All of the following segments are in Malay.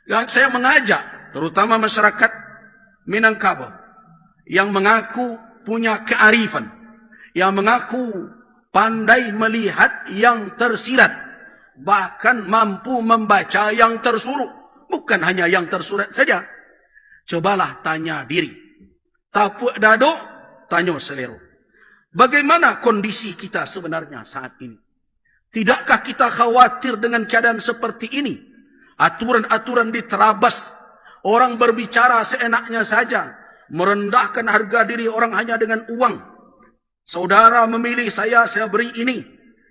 Saya mengajak terutama masyarakat Minangkabau yang mengaku punya kearifan, yang mengaku pandai melihat yang tersirat, bahkan mampu membaca yang tersurat. Bukan hanya yang tersurat saja. Cobalah tanya diri. Tapuk dado, tanya selero. Bagaimana kondisi kita sebenarnya saat ini? Tidakkah kita khawatir dengan keadaan seperti ini? Aturan-aturan diterabas. Orang berbicara seenaknya saja. Merendahkan harga diri orang hanya dengan uang. Saudara memilih saya beri ini.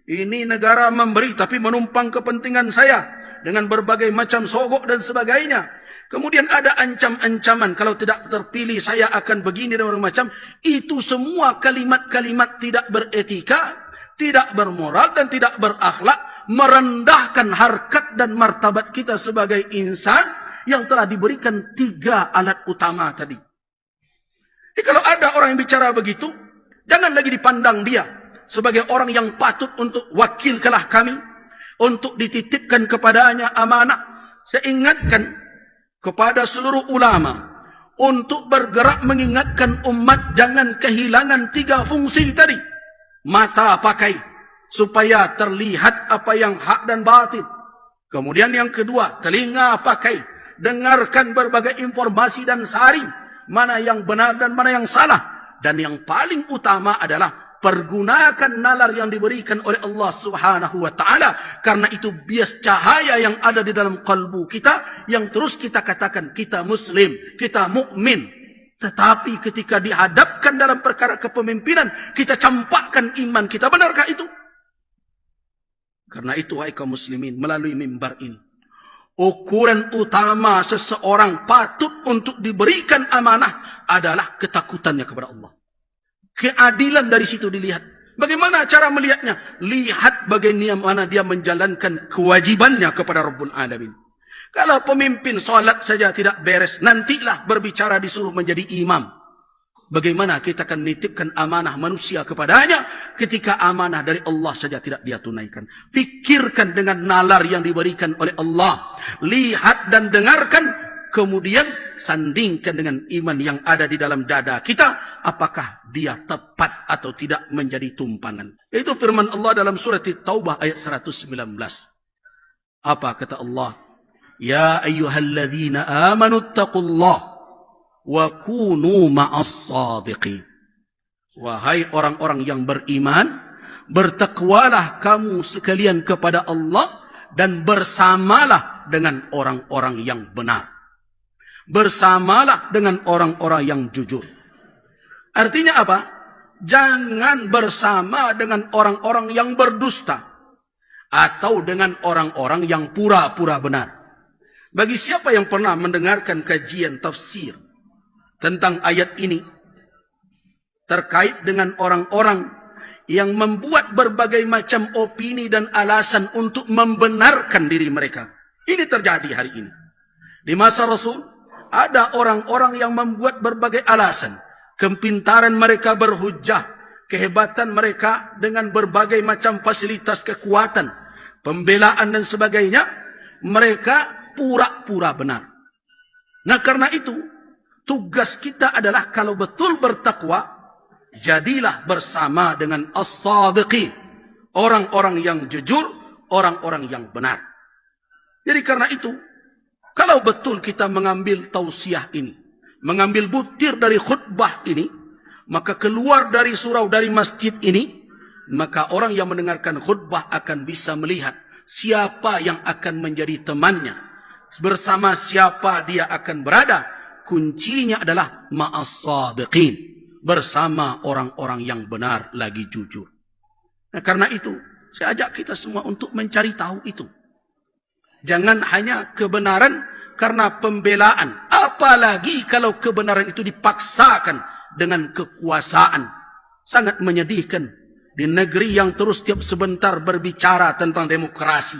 Ini negara memberi tapi menumpang kepentingan saya. Dengan berbagai macam sogok dan sebagainya. Kemudian ada ancam-ancaman. Kalau tidak terpilih saya akan begini dan macam. Itu semua kalimat-kalimat tidak beretika, tidak bermoral dan tidak berakhlak. Merendahkan harkat dan martabat kita sebagai insan yang telah diberikan 3 alat utama tadi. Jadi kalau ada orang yang bicara begitu, jangan lagi dipandang dia sebagai orang yang patut untuk wakilkanlah kami, untuk dititipkan kepadanya amanah. Saya ingatkan kepada seluruh ulama untuk bergerak mengingatkan umat jangan kehilangan 3 fungsi tadi. Mata pakai supaya terlihat apa yang hak dan batil. Kemudian yang kedua, telinga pakai, dengarkan berbagai informasi dan saring mana yang benar dan mana yang salah. Dan yang paling utama adalah pergunakan nalar yang diberikan oleh Allah Subhanahu wa taala, karena itu bias cahaya yang ada di dalam kalbu kita yang terus kita katakan kita muslim, kita mukmin. Tetapi ketika dihadapkan dalam perkara kepemimpinan, kita campakkan iman kita. Benarkah itu? Karena itu wahai kaum muslimin, melalui mimbar ini, ukuran utama seseorang patut untuk diberikan amanah adalah ketakutannya kepada Allah. Keadilan dari situ dilihat. Bagaimana cara melihatnya? Lihat bagaimana dia menjalankan kewajibannya kepada Rabbul Alamin. Kalau pemimpin solat saja tidak beres, nantilah berbicara disuruh menjadi imam. Bagaimana kita akan menitipkan amanah manusia kepadanya ketika amanah dari Allah saja tidak dia tunaikan? Fikirkan dengan nalar yang diberikan oleh Allah. Lihat dan dengarkan. Kemudian sandingkan dengan iman yang ada di dalam dada kita. Apakah dia tepat atau tidak menjadi tumpangan. Itu firman Allah dalam surat Taubah ayat 119. Apa kata Allah? Ya ayyuhalladzina amanu taqullah wa kunu ma'as sadiqin. Wahai orang-orang yang beriman, bertakwalah kamu sekalian kepada Allah dan bersamalah dengan orang-orang yang benar. Bersamalah dengan orang-orang yang jujur. Artinya apa? Jangan bersama dengan orang-orang yang berdusta atau dengan orang-orang yang pura-pura benar. Bagi siapa yang pernah mendengarkan kajian tafsir tentang ayat ini terkait dengan orang-orang yang membuat berbagai macam opini dan alasan untuk membenarkan diri mereka. Ini terjadi hari ini. Di masa Rasul ada orang-orang yang membuat berbagai alasan. Kepintaran mereka berhujjah. Kehebatan mereka dengan berbagai macam fasilitas kekuatan. Pembelaan dan sebagainya. Mereka pura-pura benar. Nah karena itu, tugas kita adalah kalau betul bertakwa, jadilah bersama dengan as-sadiqin. Orang-orang yang jujur, orang-orang yang benar. Jadi karena itu, kalau betul kita mengambil tausiah ini, mengambil butir dari khutbah ini, maka keluar dari surau dari masjid ini, maka orang yang mendengarkan khutbah akan bisa melihat siapa yang akan menjadi temannya, bersama siapa dia akan berada. Kuncinya adalah ma'as sadiqin, bersama orang-orang yang benar lagi jujur. Nah, karena itu saya ajak kita semua untuk mencari tahu itu. Jangan hanya kebenaran karena pembelaan. Apalagi kalau kebenaran itu dipaksakan dengan kekuasaan. Sangat menyedihkan. Di negeri yang terus tiap sebentar berbicara tentang demokrasi.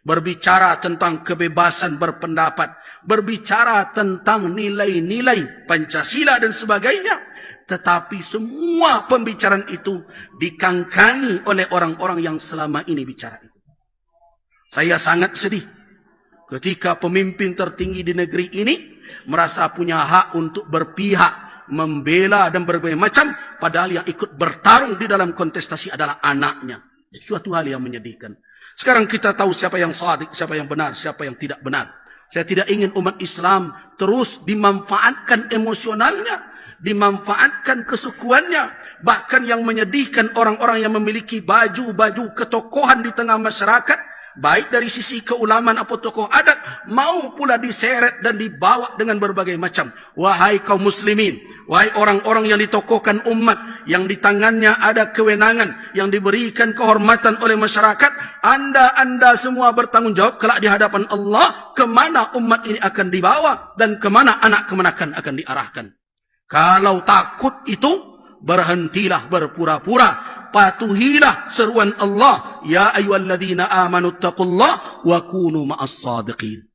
Berbicara tentang kebebasan berpendapat. Berbicara tentang nilai-nilai Pancasila dan sebagainya. Tetapi semua pembicaraan itu dikangkangi oleh orang-orang yang selama ini bicara itu. Saya sangat sedih ketika pemimpin tertinggi di negeri ini merasa punya hak untuk berpihak, membela dan berbagai macam, padahal yang ikut bertarung di dalam kontestasi adalah anaknya. Suatu hal yang menyedihkan. Sekarang kita tahu siapa yang shadiq, siapa yang benar, siapa yang tidak benar. Saya tidak ingin umat Islam terus dimanfaatkan emosionalnya, dimanfaatkan kesukuannya. Bahkan yang menyedihkan, orang-orang yang memiliki baju-baju ketokohan di tengah masyarakat, baik dari sisi keulamaan atau tokoh adat, mau pula diseret dan dibawa dengan berbagai macam. Wahai kaum muslimin, wahai orang-orang yang ditokohkan umat, yang di tangannya ada kewenangan, yang diberikan kehormatan oleh masyarakat, anda semua bertanggung jawab kelak di hadapan Allah, kemana umat ini akan dibawa dan kemana anak kemenakan akan diarahkan. Kalau takut itu, berhentilah berpura-pura, patuhilah seruan Allah, ya ayyuhalladzina amanu taqullaha wa kunu ma'as shadiqin.